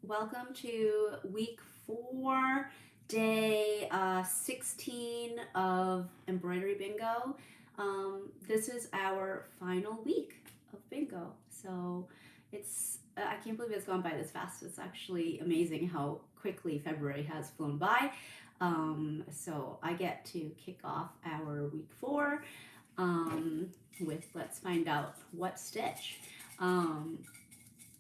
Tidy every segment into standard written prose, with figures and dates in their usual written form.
welcome to week 4, day 16 of Embroidery Bingo. This is our final week of bingo, so I can't believe it's gone by this fast. It's actually amazing how quickly February has flown by. So I get to kick off our week 4 with let's find out what stitch.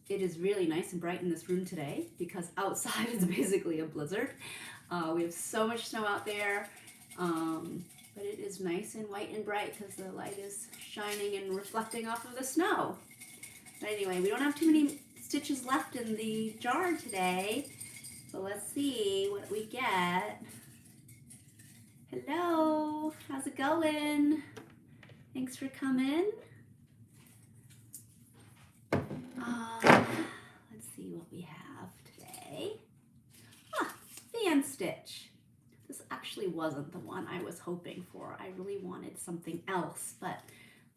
It is really nice and bright in this room today because outside is basically a blizzard. We have so much snow out there, but it is nice and white and bright because the light is shining and reflecting off of the snow. But anyway, we don't have too many stitches left in the jar today, so let's see what we get. Hello, how's it going? Thanks for coming. Let's see what we have today. Fan stitch. This actually wasn't the one I was hoping for. I really wanted something else, but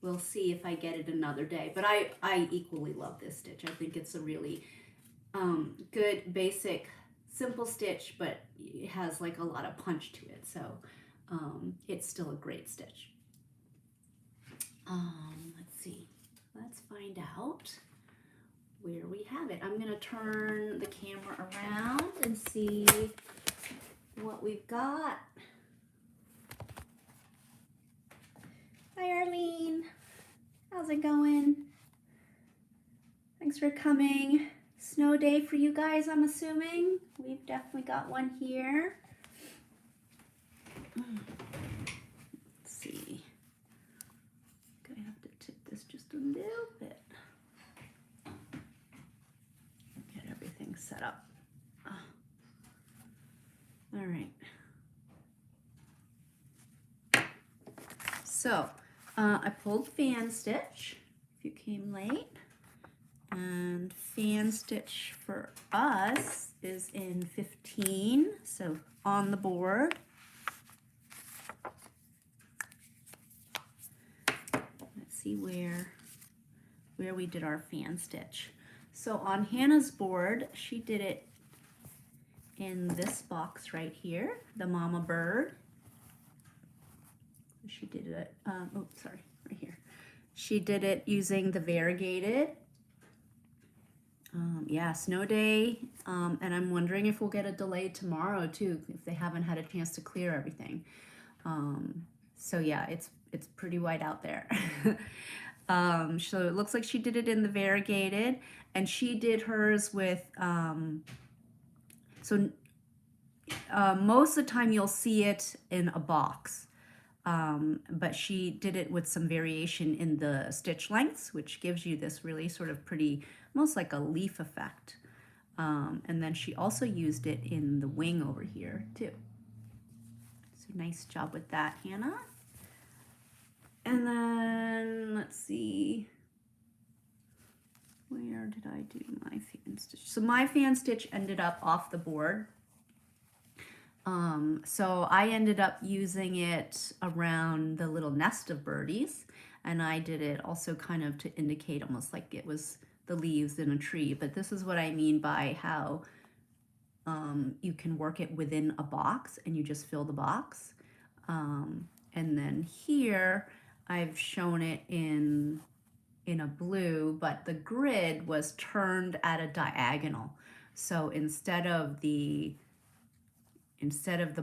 we'll see if I get it another day. But I equally love this stitch. I think it's a really good, basic, simple stitch, but it has like a lot of punch to it. So it's still a great stitch. Let's see. Let's find out where we have it. I'm going to turn the camera around and see what we've got. Hi Arlene, how's it going? Thanks for coming. Snow day for you guys, I'm assuming. We've definitely got one here. Let's see. Gonna have to tip this just a little bit. Get everything set up. All right. So I pulled fan stitch if you came late, and fan stitch for us is in 15, so on the board. Let's see where we did our fan stitch. So on Hannah's board, she did it in this box right here, the mama bird. She did it, right here. She did it using the variegated. Yeah, snow day, and I'm wondering if we'll get a delay tomorrow too, if they haven't had a chance to clear everything. So yeah, it's pretty white out there. So it looks like she did it in the variegated, and she did hers with, most of the time you'll see it in a box, but she did it with some variation in the stitch lengths, which gives you this really sort of pretty, almost like a leaf effect. And then she also used it in the wing over here too. So nice job with that, Hannah. And then let's see, where did I do my fan stitch? So my fan stitch ended up off the board. So I ended up using it around the little nest of birdies, and I did it also kind of to indicate almost like it was the leaves in a tree. But this is what I mean by how you can work it within a box and you just fill the box. And then here I've shown it in a blue, but the grid was turned at a diagonal. So instead of the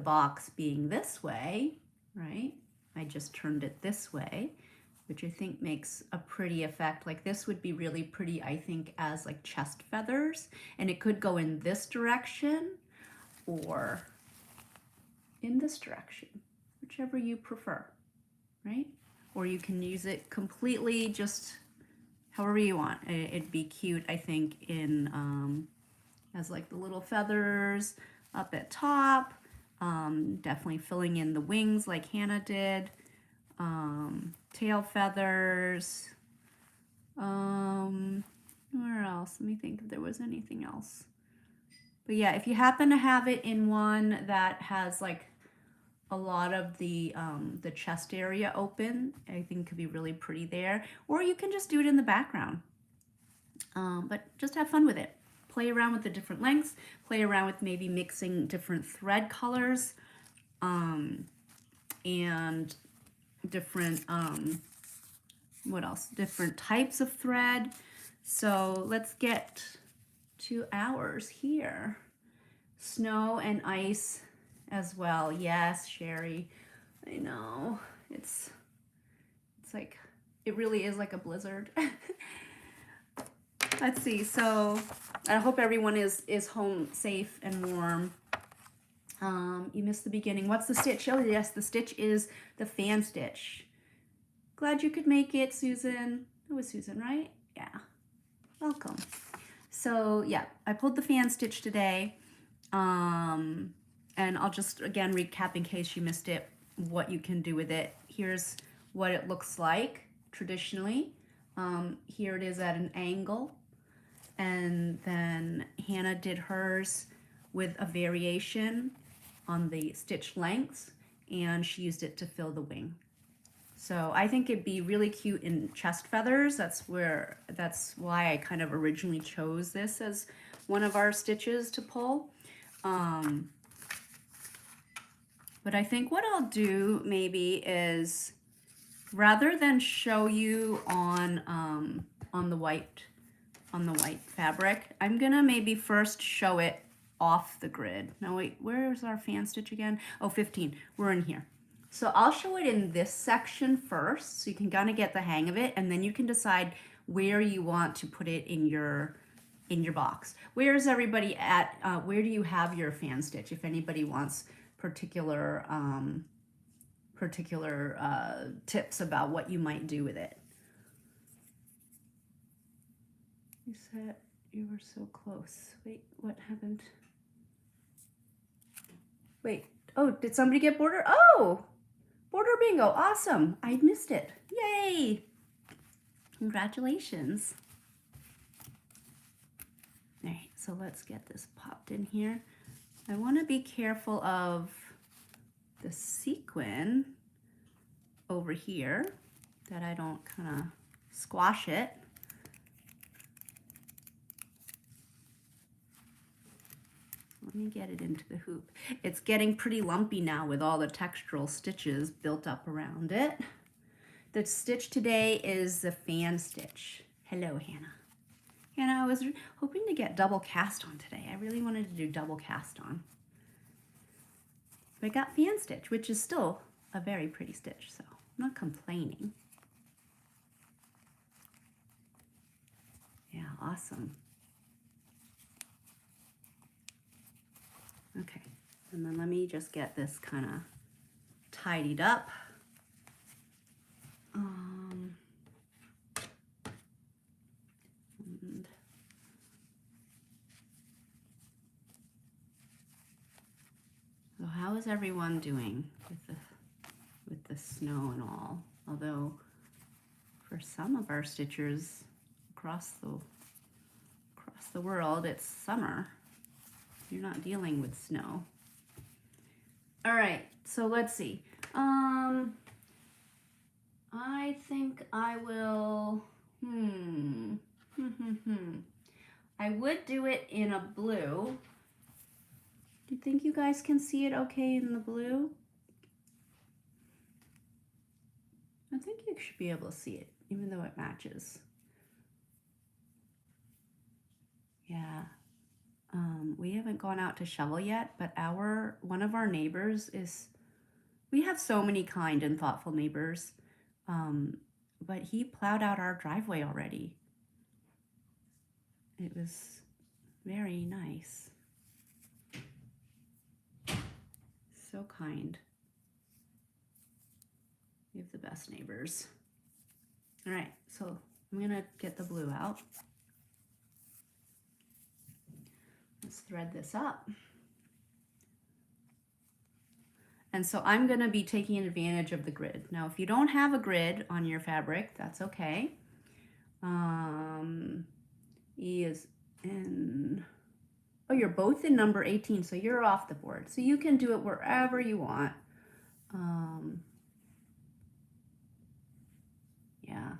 box being this way, right, I just turned it this way, which I think makes a pretty effect. Like this would be really pretty, I think, as like chest feathers, and it could go in this direction or in this direction, whichever you prefer, right? Or you can use it completely just however you want. It'd be cute, I think, in as like the little feathers up at top, definitely filling in the wings like Hannah did, tail feathers, where else? Let me think if there was anything else. But yeah, if you happen to have it in one that has like a lot of the chest area open, I think could be really pretty there. Or you can just do it in the background. But just have fun with it. play around with the different lengths, play around with maybe mixing different thread colors, and different, what else? Different types of thread. So let's get to ours here. Snow and ice as well. Yes, Sherry. I know. It's like, it really is like a blizzard. Let's see. So I hope everyone is home safe and warm. You missed the beginning. What's the stitch? Oh, yes, the stitch is the fan stitch. Glad you could make it, Susan. It was Susan, right? Yeah. Welcome. So yeah, I pulled the fan stitch today. And I'll just again recap in case you missed it, what you can do with it. Here's what it looks like traditionally. Here it is at an angle. And then Hannah did hers with a variation on the stitch lengths, and she used it to fill the wing. So I think it'd be really cute in chest feathers. That's why I kind of originally chose this as one of our stitches to pull. But I think what I'll do maybe is, rather than show you on the white fabric, I'm gonna maybe first show it off the grid. No, wait, where's our fan stitch again? Oh, 15, we're in here. So I'll show it in this section first, so you can kind of get the hang of it, and then you can decide where you want to put it in your box. Where is everybody at? Where do you have your fan stitch? If anybody wants particular tips about what you might do with it. You said you were so close. Wait, what happened? Wait, oh, did somebody get border? Oh, border bingo, awesome. I missed it, yay. Congratulations. All right, so let's get this popped in here. I wanna be careful of the sequin over here, that I don't kind of squash it. Let me get it into the hoop. It's getting pretty lumpy now with all the textural stitches built up around it. The stitch today is the fan stitch. Hello, Hannah. Hannah, I was hoping to get double cast on today. I really wanted to do double cast on. But I got fan stitch, which is still a very pretty stitch, so I'm not complaining. Yeah, awesome. Okay, and then let me just get this kind of tidied up. So how is everyone doing with the snow and all? Although for some of our stitchers across the world, it's summer. You're not dealing with snow. All right, so let's see. I think I will, I would do it in a blue. Do you think you guys can see it okay in the blue? I think you should be able to see it, even though it matches. Yeah. We haven't gone out to shovel yet, but one of our neighbors we have so many kind and thoughtful neighbors, but he plowed out our driveway already. It was very nice. So kind. We have the best neighbors. All right, so I'm gonna get the blue out. Let's thread this up. And so I'm gonna be taking advantage of the grid. Now, if you don't have a grid on your fabric, that's okay. E is in, oh, you're both in number 18, so you're off the board. So you can do it wherever you want. Yeah,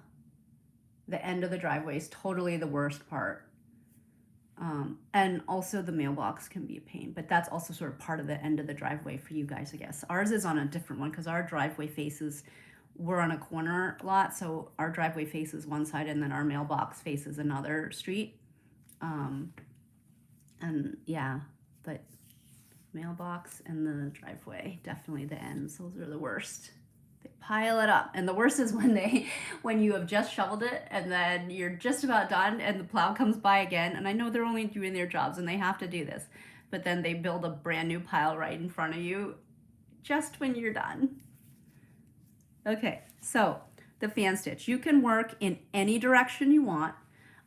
the end of the driveway is totally the worst part. And also the mailbox can be a pain, but that's also sort of part of the end of the driveway for you guys, I guess. Ours is on a different one because our driveway faces, we're on a corner lot, so our driveway faces one side and then our mailbox faces another street. And yeah, but mailbox and the driveway, definitely the ends, those are the worst. They pile it up, and the worst is when you have just shoveled it and then you're just about done and the plow comes by again, and I know they're only doing their jobs and they have to do this, but then they build a brand new pile right in front of you just when you're done. Okay, so the fan stitch, you can work in any direction you want.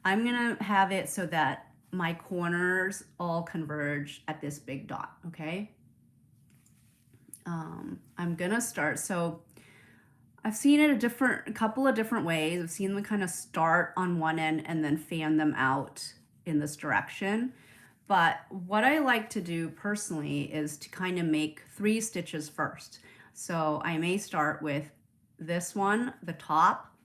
I'm gonna have it so that my corners all converge at this big dot, okay? I'm gonna start, so I've seen it a couple of different ways. I've seen them kind of start on one end and then fan them out in this direction. But what I like to do personally is to kind of make 3 stitches first. So I may start with this one, the top,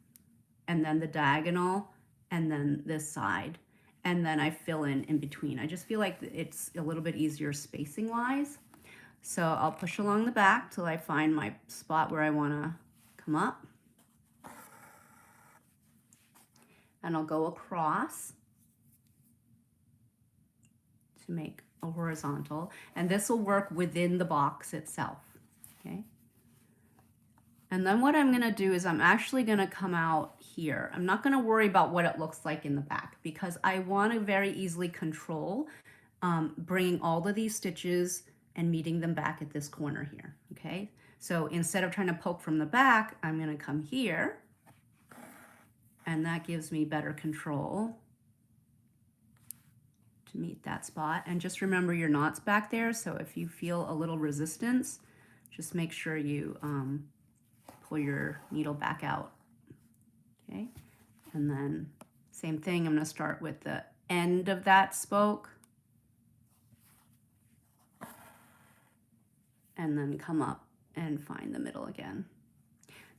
and then the diagonal, and then this side. And then I fill in between. I just feel like it's a little bit easier spacing wise. So I'll push along the back till I find my spot where I want to come up. And I'll go across to make a horizontal. And this will work within the box itself, okay? And then what I'm gonna do is I'm actually gonna come out here. I'm not gonna worry about what it looks like in the back because I wanna very easily control bringing all of these stitches and meeting them back at this corner here, okay? So instead of trying to poke from the back, I'm gonna come here, and that gives me better control to meet that spot. And just remember your knot's back there, so if you feel a little resistance, just make sure you pull your needle back out, okay? And then same thing, I'm gonna start with the end of that spoke and then come up and find the middle again.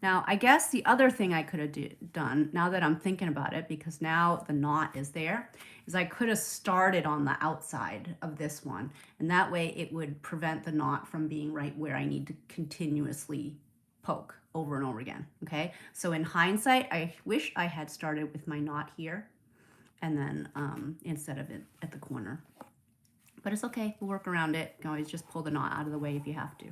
Now, I guess the other thing I could have done, now that I'm thinking about it, because now the knot is there, is I could have started on the outside of this one, and that way it would prevent the knot from being right where I need to continuously poke over and over again, okay? So in hindsight, I wish I had started with my knot here, and then instead of it at the corner. But it's okay, we'll work around it. You can always just pull the knot out of the way if you have to.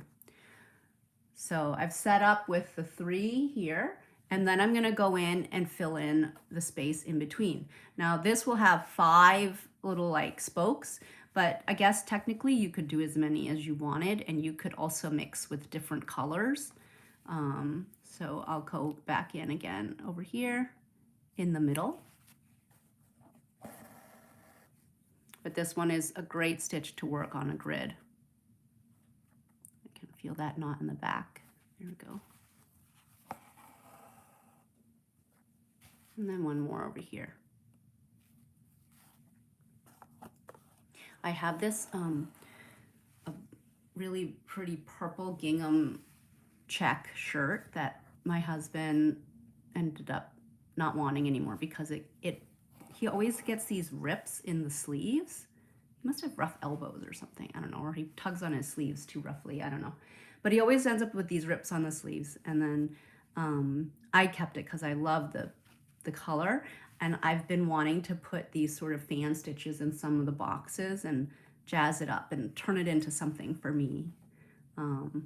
So I've set up with the 3 here, and then I'm gonna go in and fill in the space in between. Now this will have 5 little like spokes, but I guess technically you could do as many as you wanted, and you could also mix with different colors. So I'll go back in again over here in the middle. But this one is a great stitch to work on a grid. I can feel that knot in the back. There we go. And then one more over here. I have this a really pretty purple gingham check shirt that my husband ended up not wanting anymore because he always gets these rips in the sleeves. He must have rough elbows or something, I don't know, or he tugs on his sleeves too roughly, I don't know. But he always ends up with these rips on the sleeves, and then I kept it because I love the color, and I've been wanting to put these sort of fan stitches in some of the boxes and jazz it up and turn it into something for me.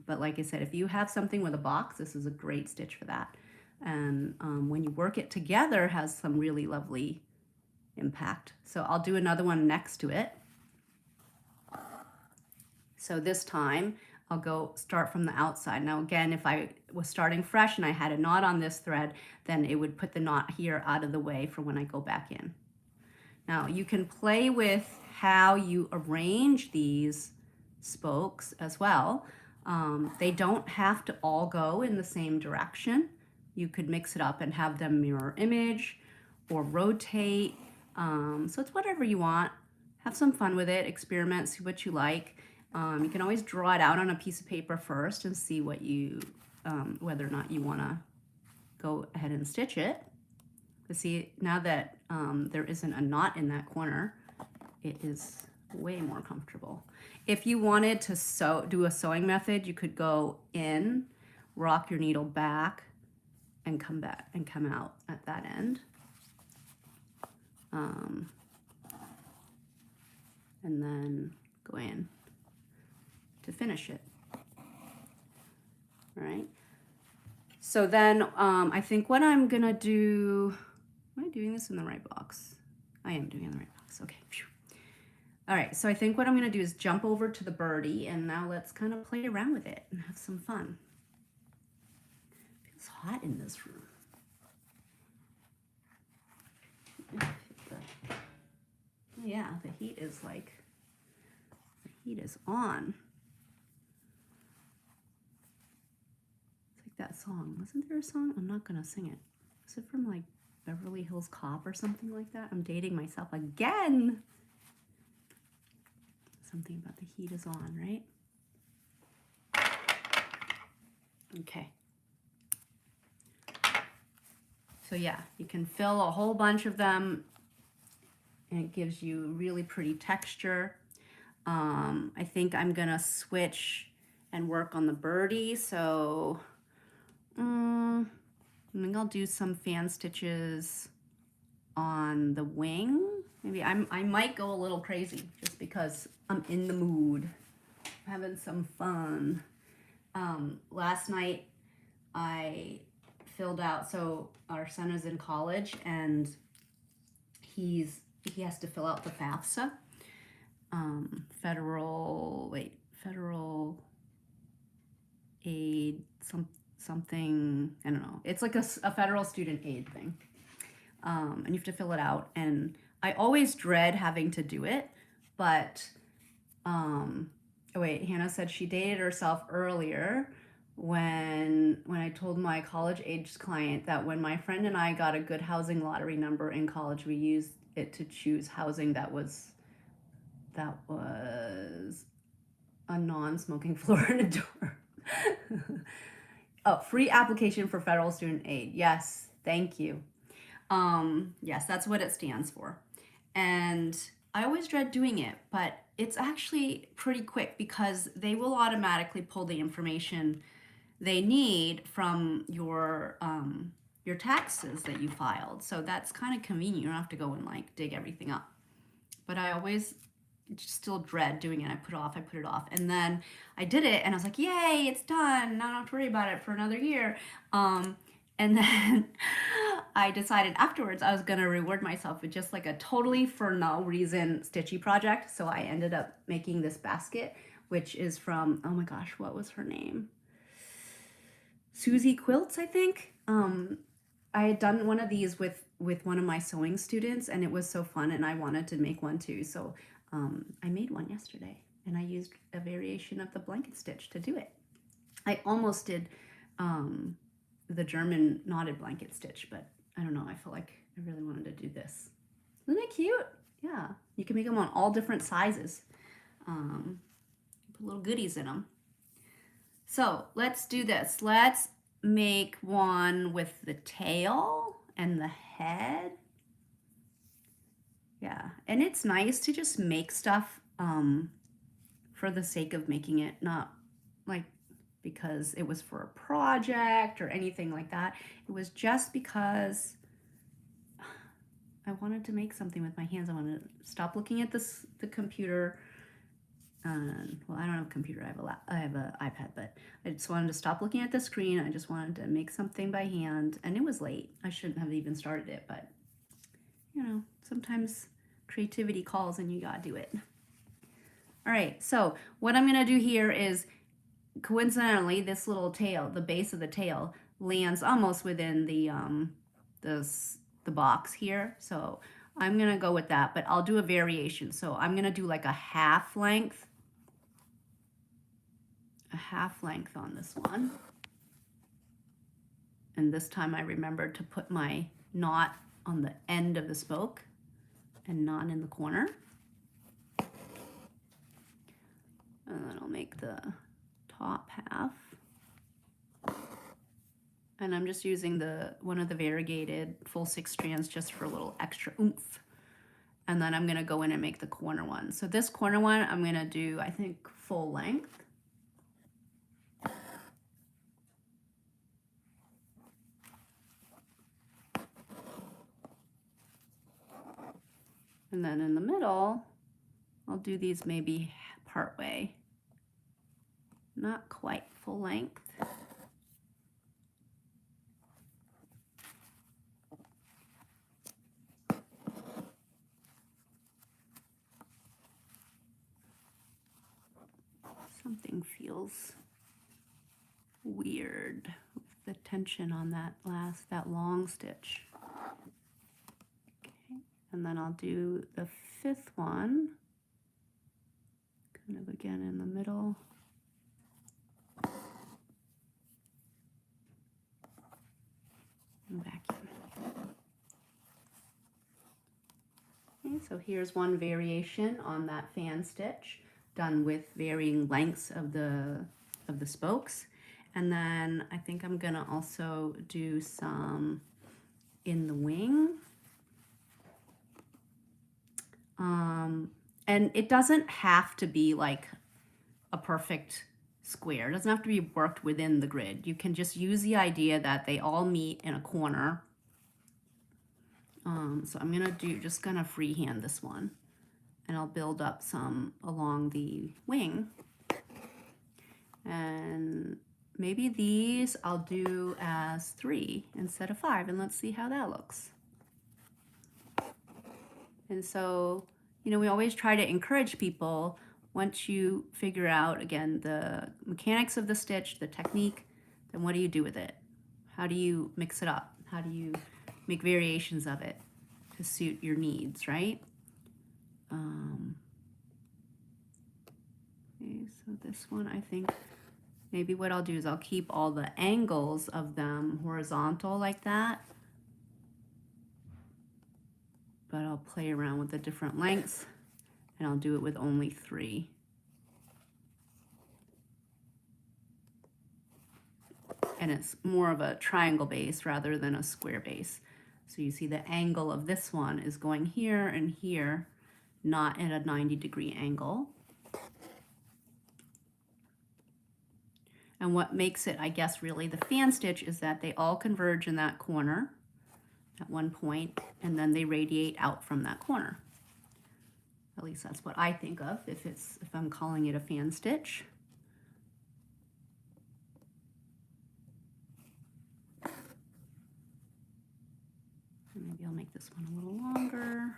But like I said, if you have something with a box, this is a great stitch for that. And when you work it together, it has some really lovely impact. So I'll do another one next to it. So this time I'll go start from the outside. Now again, if I was starting fresh and I had a knot on this thread, then it would put the knot here out of the way for when I go back in. Now you can play with how you arrange these spokes as well. They don't have to all go in the same direction. You could mix it up and have them mirror image or rotate. So it's whatever you want. Have some fun with it, experiment, see what you like. You can always draw it out on a piece of paper first and see what you, whether or not you want to go ahead and stitch it. But see, now that there isn't a knot in that corner, it is way more comfortable. If you wanted to do a sewing method, you could go in, rock your needle back, and come back and come out at that end. And then go in to finish it. All right. So then I think what I'm gonna do, am I doing this in the right box? I am doing it in the right box, okay. Phew. All right, so I think what I'm gonna do is jump over to the birdie, and now let's kind of play around with it and have some fun. It feels hot in this room. Oh yeah, the heat is on. It's like that song. Wasn't there a song? I'm not gonna sing it. Is it from like Beverly Hills Cop or something like that? I'm dating myself again. Something about the heat is on, right? Okay. So yeah, you can fill a whole bunch of them and it gives you really pretty texture. I think I'm gonna switch and work on the birdie. So I think I'll do some fan stitches on the wing. Maybe I might go a little crazy just because I'm in the mood. I'm having some fun. Last night I filled out, so our son is in college and he has to fill out the FAFSA, federal aid, something, I don't know. It's like a federal student aid thing. And you have to fill it out. And I always dread having to do it, but, oh wait, Hannah said she dated herself earlier when I told my college-age client that when my friend and I got a good housing lottery number in college, we used it to choose housing that was a non-smoking floor and a door. Oh, free application for federal student aid. Yes, thank you. Yes, that's what it stands for. And I always dread doing it, but it's actually pretty quick because they will automatically pull the information they need from your taxes that you filed. So that's kind of convenient. You don't have to go and like dig everything up. But I always still dread doing it. I put it off. And then I did it and I was like, yay, it's done. Now I don't have to worry about it for another year. And then I decided afterwards I was going to reward myself with just like a totally for no reason stitchy project. So I ended up making this basket, which is from, oh my gosh, what was her name? Susie Quilts, I think. I had done one of these with one of my sewing students and it was so fun and I wanted to make one too. So I made one yesterday and I used a variation of the blanket stitch to do it. I almost did the German knotted blanket stitch, but I don't know. I felt like I really wanted to do this. Isn't it cute? Yeah. You can make them on all different sizes. Put little goodies in them. So let's do this. Let's make one with the tail and the head. Yeah, and it's nice to just make stuff for the sake of making it, not like because it was for a project or anything like that. It was just because I wanted to make something with my hands. I wanted to stop looking at the computer. Well, I don't have a computer. I have an iPad, but I just wanted to stop looking at the screen. I just wanted to make something by hand, and it was late. I shouldn't have even started it, but you know, sometimes creativity calls and you gotta do it. All right, so what I'm gonna do here is, coincidentally, this little tail, the base of the tail, lands almost within the box here. So I'm gonna go with that, but I'll do a variation. So I'm gonna do like a half length on this one. And this time I remembered to put my knot on the end of the spoke and not in the corner. And then I'll make the top half. And I'm just using one of the variegated full 6 strands just for a little extra oomph. and then I'm gonna go in and make the corner one. So this corner one, I'm gonna do, I think, full length. And then in the middle, I'll do these maybe part way. Not quite full length. Something feels weird with the tension on that long stitch. Okay, and then I'll do the 5th one, kind of again in the middle. And back in. Okay, so here's one variation on that fan stitch, done with varying lengths of the spokes. And then I think I'm gonna also do some in the wing. And it doesn't have to be like a perfect square. It doesn't have to be worked within the grid. You can just use the idea that they all meet in a corner. So I'm gonna just gonna freehand this one, and I'll build up some along the wing. And maybe these I'll do as 3 instead of 5, and let's see how that looks. And so, you know, we always try to encourage people, once you figure out, again, the mechanics of the stitch, the technique, then what do you do with it? How do you mix it up? How do you make variations of it to suit your needs, right? Okay, so this one, I think maybe what I'll do is I'll keep all the angles of them horizontal like that, but I'll play around with the different lengths, and I'll do it with only 3. And it's more of a triangle base rather than a square base. So you see the angle of this one is going here and here, not at a 90-degree angle. And what makes it, I guess, really the fan stitch is that they all converge in that corner at one point, and then they radiate out from that corner. At least that's what I think of if I'm calling it a fan stitch. And maybe I'll make this one a little longer.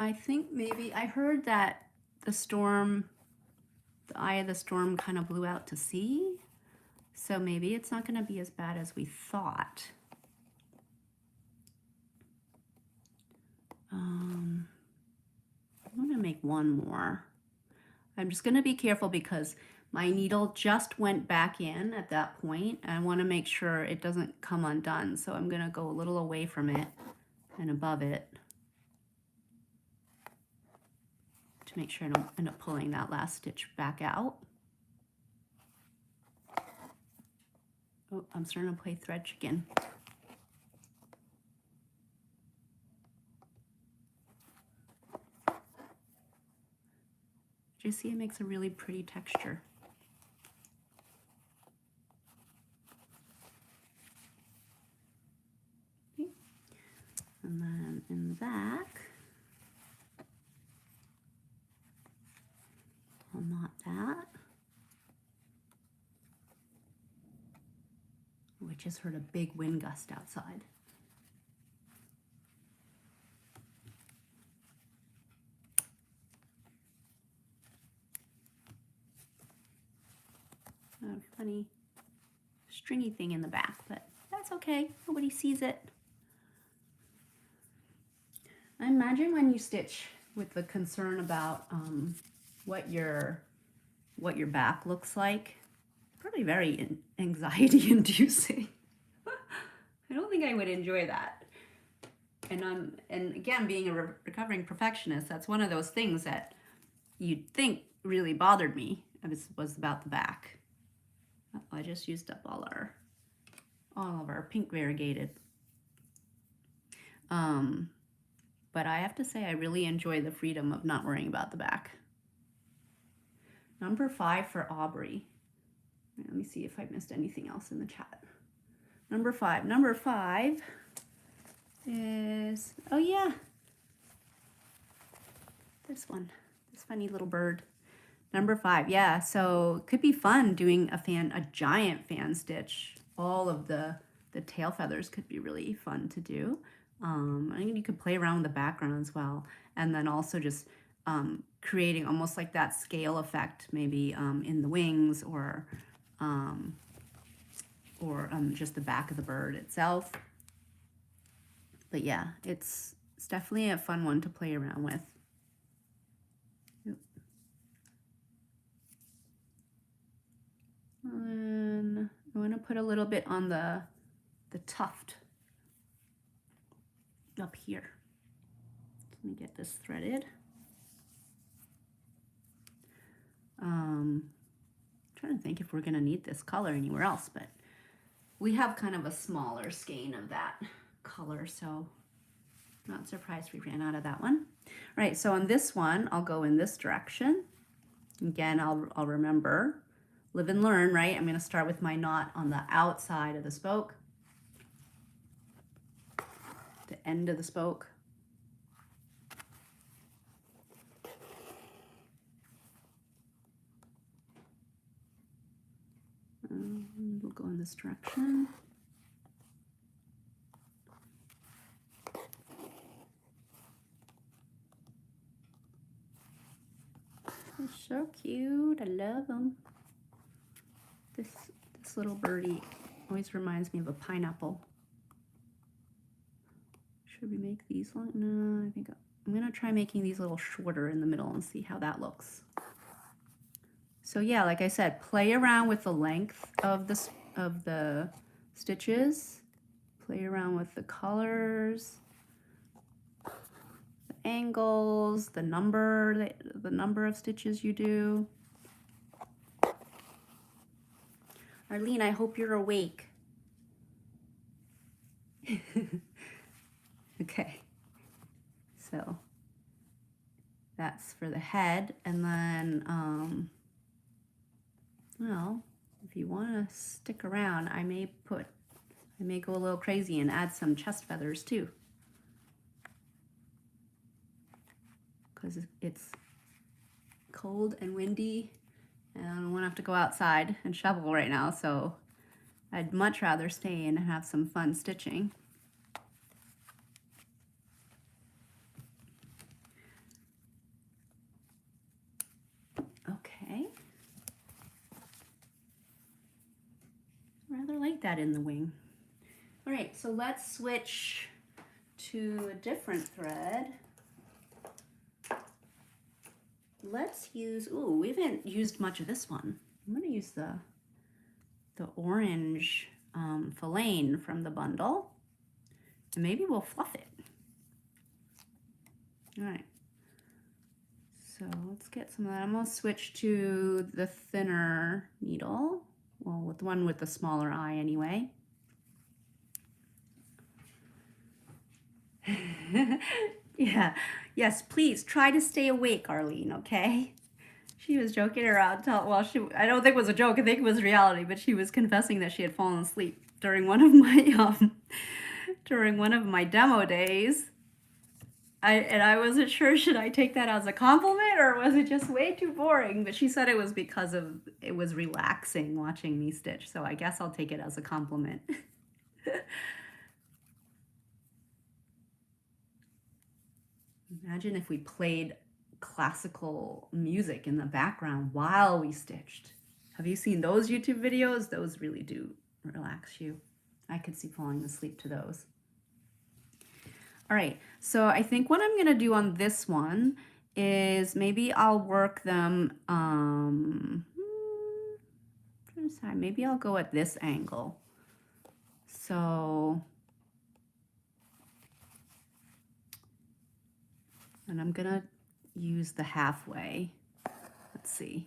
I think maybe, I heard that the eye of the storm kind of blew out to sea. So maybe it's not gonna be as bad as we thought. I'm gonna make one more. I'm just gonna be careful because my needle just went back in at that point, and I wanna make sure it doesn't come undone. So I'm gonna go a little away from it and above it to make sure I don't end up pulling that last stitch back out. Oh, I'm starting to play thread chicken. Do you see it makes a really pretty texture? Okay. And then in the back, I'll knot that. We just heard a big wind gust outside. A funny stringy thing in the back, but that's okay. Nobody sees it. I imagine when you stitch with the concern about what your back looks like, probably very anxiety inducing. I don't think I would enjoy that. And again, being a recovering perfectionist, that's one of those things that you'd think really bothered me. This was about the back. I just used up all of our pink variegated. But I have to say I really enjoy the freedom of not worrying about the back. Number 5 for Aubrey. Let me see if I missed anything else in the chat. Number 5. Number 5 is, oh yeah, this one, this funny little bird. Number 5, yeah, so it could be fun doing a giant fan stitch. All of the tail feathers could be really fun to do. I think you could play around with the background as well. And then also just creating almost like that scale effect, maybe in the wings or just the back of the bird itself. But yeah, it's definitely a fun one to play around with. And I want to put a little bit on the tuft up here. Let me get this threaded. Trying to think if we're going to need this color anywhere else, but we have kind of a smaller skein of that color, so not surprised we ran out of that one. All right, so on this one, I'll go in this direction. Again, I'll remember, live and learn, right? I'm going to start with my knot on the outside of the spoke, the end of the spoke. We'll go in this direction. They're so cute. I love them. This little birdie always reminds me of a pineapple. Should we make these long? No, I think I'm gonna try making these a little shorter in the middle and see how that looks. So yeah, like I said, play around with the length of the stitches. Play around with the colors, the angles, the number of stitches you do. Arlene, I hope you're awake. Okay, so that's for the head, and then well, if you want to stick around, I may go a little crazy and add some chest feathers too, because it's cold and windy and I don't want to have to go outside and shovel right now, so I'd much rather stay in and have some fun stitching. Okay. Rather like that in the wing. All right, so let's switch to a different thread. Let's use, ooh, we haven't used much of this one. I'm gonna use the orange filaine from the bundle, and maybe we'll fluff it. All right, so let's get some of that. I'm gonna switch to the thinner needle, well, with the one with the smaller eye anyway. Yeah, yes, please try to stay awake, Arlene, okay? She was joking around, well, I don't think it was a joke, I think it was reality, but she was confessing that she had fallen asleep during one of my demo days. I wasn't sure, should I take that as a compliment or was it just way too boring? But she said it was because it was relaxing watching me stitch, so I guess I'll take it as a compliment. Imagine if we played classical music in the background while we stitched. Have you seen those YouTube videos? Those really do relax you. I could see falling asleep to those. All right, so I think what I'm gonna do on this one is maybe I'll work them, maybe I'll go at this angle. So, and I'm gonna use the halfway. Let's see.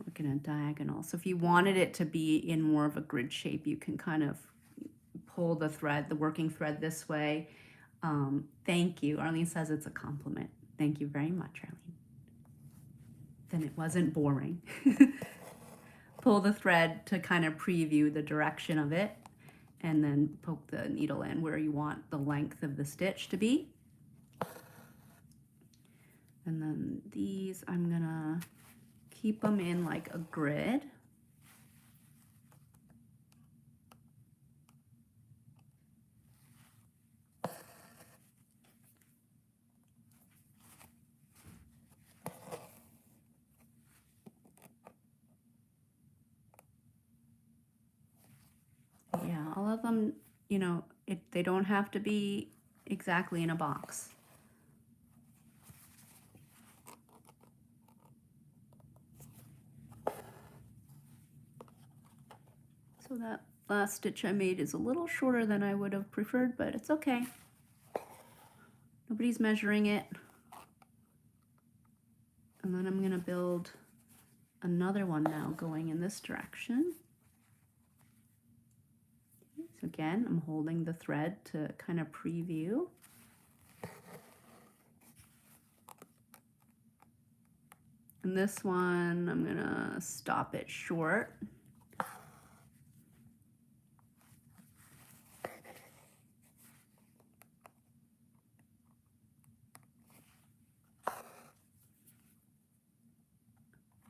looking at diagonal. So if you wanted it to be in more of a grid shape, you can kind of pull the thread, the working thread this way. Thank you. Arlene says it's a compliment. Thank you very much, Arlene. Then it wasn't boring. Pull the thread to kind of preview the direction of it, and then poke the needle in where you want the length of the stitch to be. And then these, I'm gonna keep them in like a grid. Yeah, all of them, you know, they don't have to be exactly in a box. So that last stitch I made is a little shorter than I would have preferred, but it's okay. Nobody's measuring it. And then I'm gonna build another one now going in this direction. So again, I'm holding the thread to kind of preview. And this one, I'm gonna stop it short.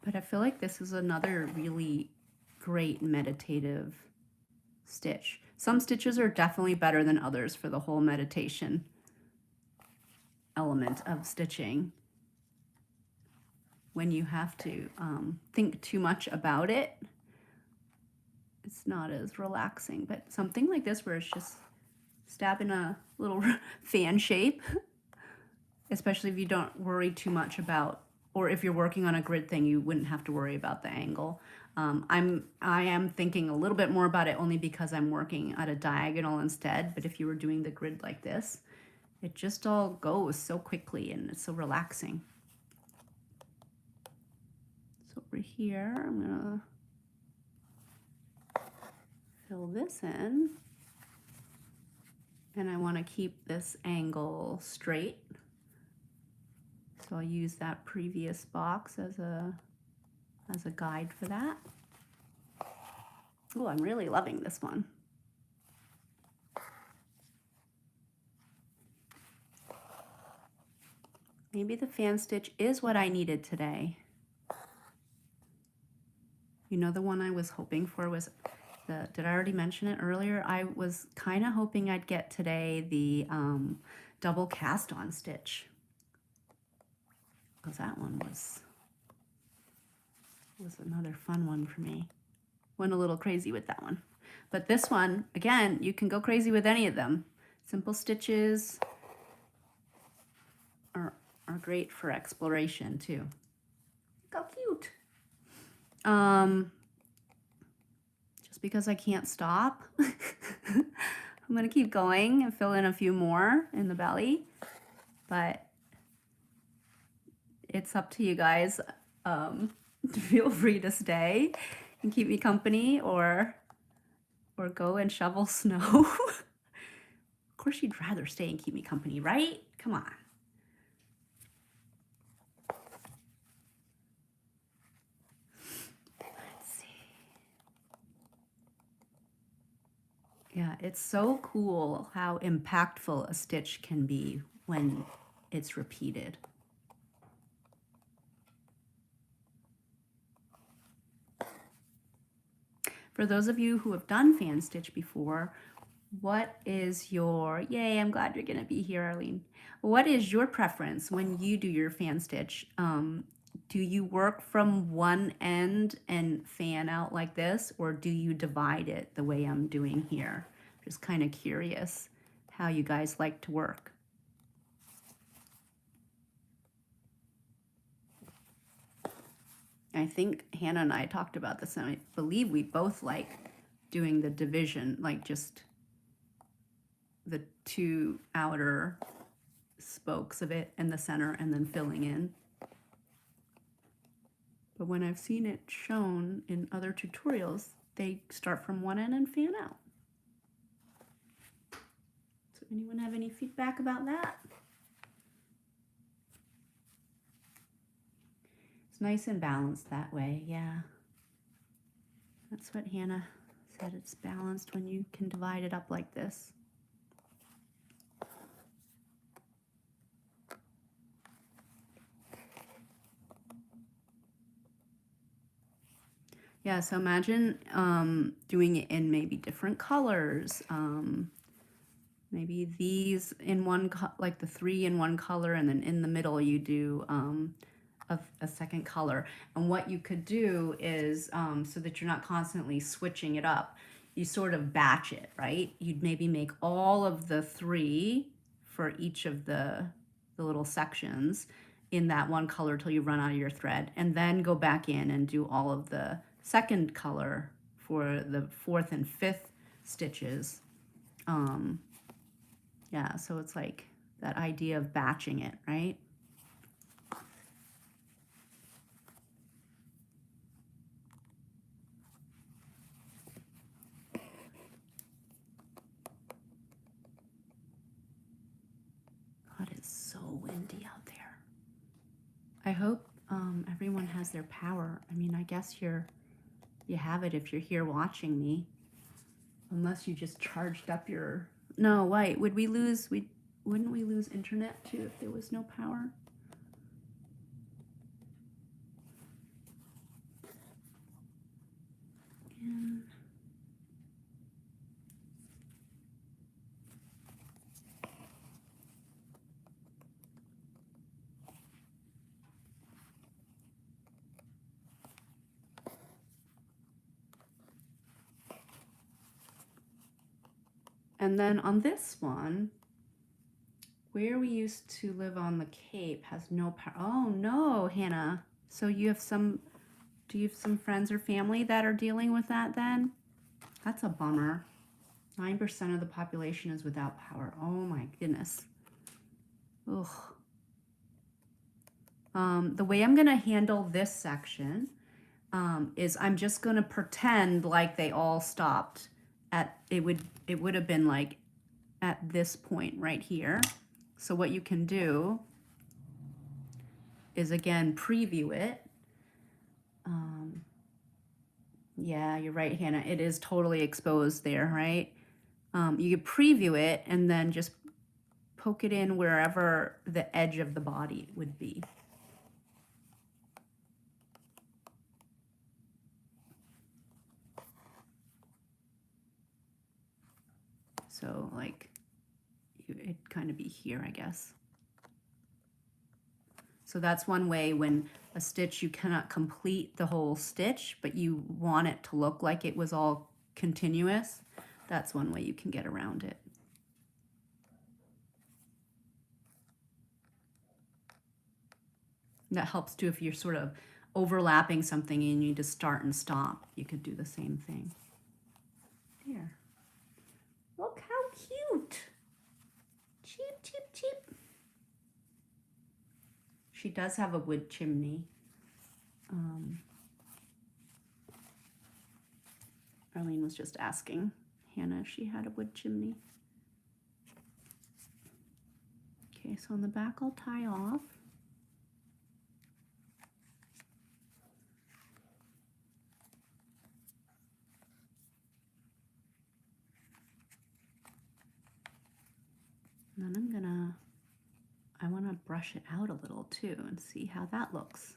But I feel like this is another really great meditative stitch. Some stitches are definitely better than others for the whole meditation element of stitching. When you have to think too much about it, it's not as relaxing. But something like this where it's just stabbing a little fan shape, especially if you don't worry too much about, or if you're working on a grid thing, you wouldn't have to worry about the angle. I am thinking a little bit more about it only because I'm working at a diagonal instead. But if you were doing the grid like this, it just all goes so quickly and it's so relaxing. So over here, I'm gonna fill this in. And I want to keep this angle straight. So I'll use that previous box as a guide for that. Oh, I'm really loving this one. Maybe the fan stitch is what I needed today. You know, the one I was hoping for was did I already mention it earlier? I was kind of hoping I'd get today the double cast on stitch. Because that one was another fun one for me. Went a little crazy with that one. But this one, again, you can go crazy with any of them. Simple stitches are great for exploration too. Look how cute. Just because I can't stop, I'm gonna keep going and fill in a few more in the belly, but it's up to you guys. Feel free to stay and keep me company, or go and shovel snow. Of course you'd rather stay and keep me company, right? Come on. Let's see. Yeah, it's so cool how impactful a stitch can be when it's repeated. For those of you who have done fan stitch before, what is your, yay, I'm glad you're gonna be here, Arlene. What is your preference when you do your fan stitch? Do you work from one end and fan out like this, or do you divide it the way I'm doing here? Just kind of curious how you guys like to work. I think Hannah and I talked about this, and I believe we both like doing the division, like just the two outer spokes of it in the center and then filling in. But when I've seen it shown in other tutorials, they start from one end and fan out. So anyone have any feedback about that? It's nice and balanced that way, yeah. That's what Hannah said, it's balanced when you can divide it up like this. Yeah, so imagine doing it in maybe different colors. Maybe these in one, like the 3 in one color, and then in the middle you do a second color. And what you could do is, so that you're not constantly switching it up, you sort of batch it, right? You'd maybe make all of the 3 for each of the little sections in that one color till you run out of your thread, and then go back in and do all of the second color for the 4th and 5th stitches. Yeah, so it's like that idea of batching it, right? God, it's so windy out there. I hope everyone has their power. I mean, I guess you have it if you're here watching me, unless you just charged up your. No, wait. Wouldn't we lose internet too if there was no power? And And then on this one, where we used to live on the Cape has no power. Oh no, Hannah. So you have do you have some friends or family that are dealing with that then? That's a bummer. 9% of the population is without power. Oh my goodness. Ugh. The way I'm gonna handle this section is I'm just gonna pretend like they all stopped at, it would have been like at this point right here. So what you can do is again preview it. Yeah, you're right, Hannah. It is totally exposed there, right? You could preview it and then just poke it in wherever the edge of the body would be. So like it'd kind of be here, I guess. So that's one way when a stitch, you cannot complete the whole stitch, but you want it to look like it was all continuous. That's one way you can get around it. And that helps too if you're sort of overlapping something and you need to start and stop. You could do the same thing. There. Look how cute. Cheep, cheep, cheep. She does have a wood chimney. Arlene was just asking Hannah if she had a wood chimney. Okay, so on the back I'll tie off. And then I want to brush it out a little too and see how that looks.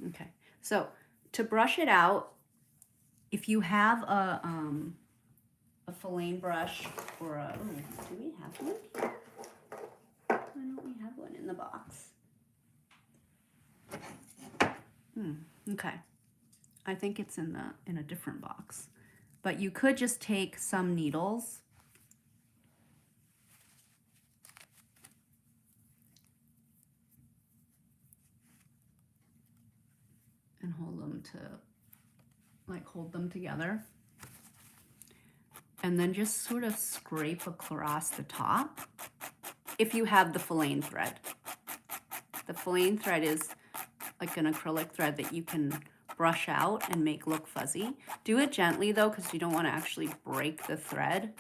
Okay, so to brush it out, if you have a filane brush or a, oh, do we have one here? Why don't we have one in the box? Okay, I think it's in a different box, but you could just take some needles and hold them to like hold them together. And then just sort of scrape across the top if you have the filaine thread. The filaine thread is like an acrylic thread that you can brush out and make look fuzzy. Do it gently though, because you don't want to actually break the thread.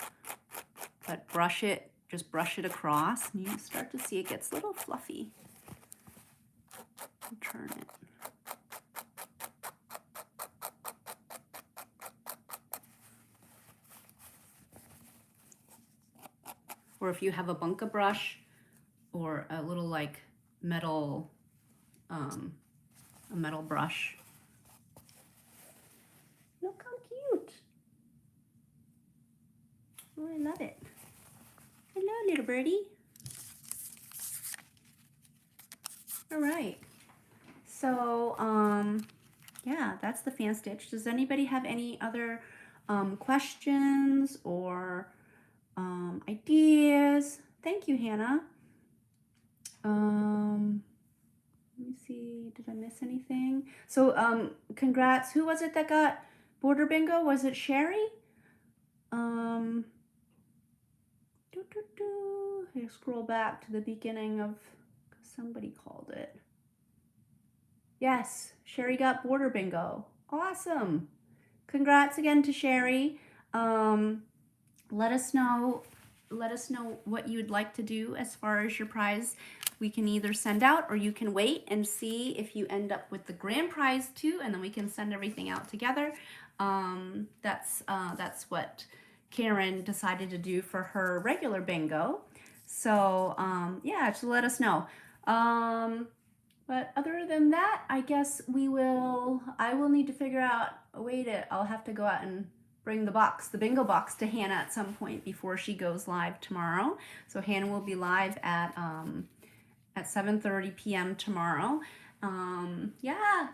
But brush it, just brush it across, and you start to see it gets a little fluffy. Turn it. Or if you have a bunka brush or a little like metal, a metal brush. Look how cute. Oh, I love it. Hello, little birdie. All right. So, yeah, that's the fan stitch. Does anybody have any other questions or ideas? Thank you, Hannah. Let me see, did I miss anything? So, congrats. Who was it that got Border Bingo? Was it Sherry? Here, scroll back to the beginning of, somebody called it. Yes, Sherry got Border Bingo. Awesome. Congrats again to Sherry. Let us know what you'd like to do as far as your prize. We can either send out, or you can wait and see if you end up with the grand prize too, and then we can send everything out together. That's what Karen decided to do for her regular bingo. So yeah, just let us know. But other than that, I guess I will need to figure out a way I'll have to go out and bring the bingo box to Hannah at some point before she goes live tomorrow. So Hannah will be live at 7:30 p.m. tomorrow. Yeah,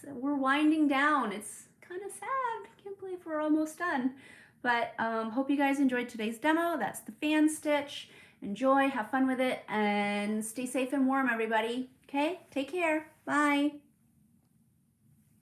we're winding down. It's kind of sad. I can't believe we're almost done. But hope you guys enjoyed today's demo. That's the fan stitch. Enjoy, have fun with it, and stay safe and warm, everybody. Okay, take care. Bye.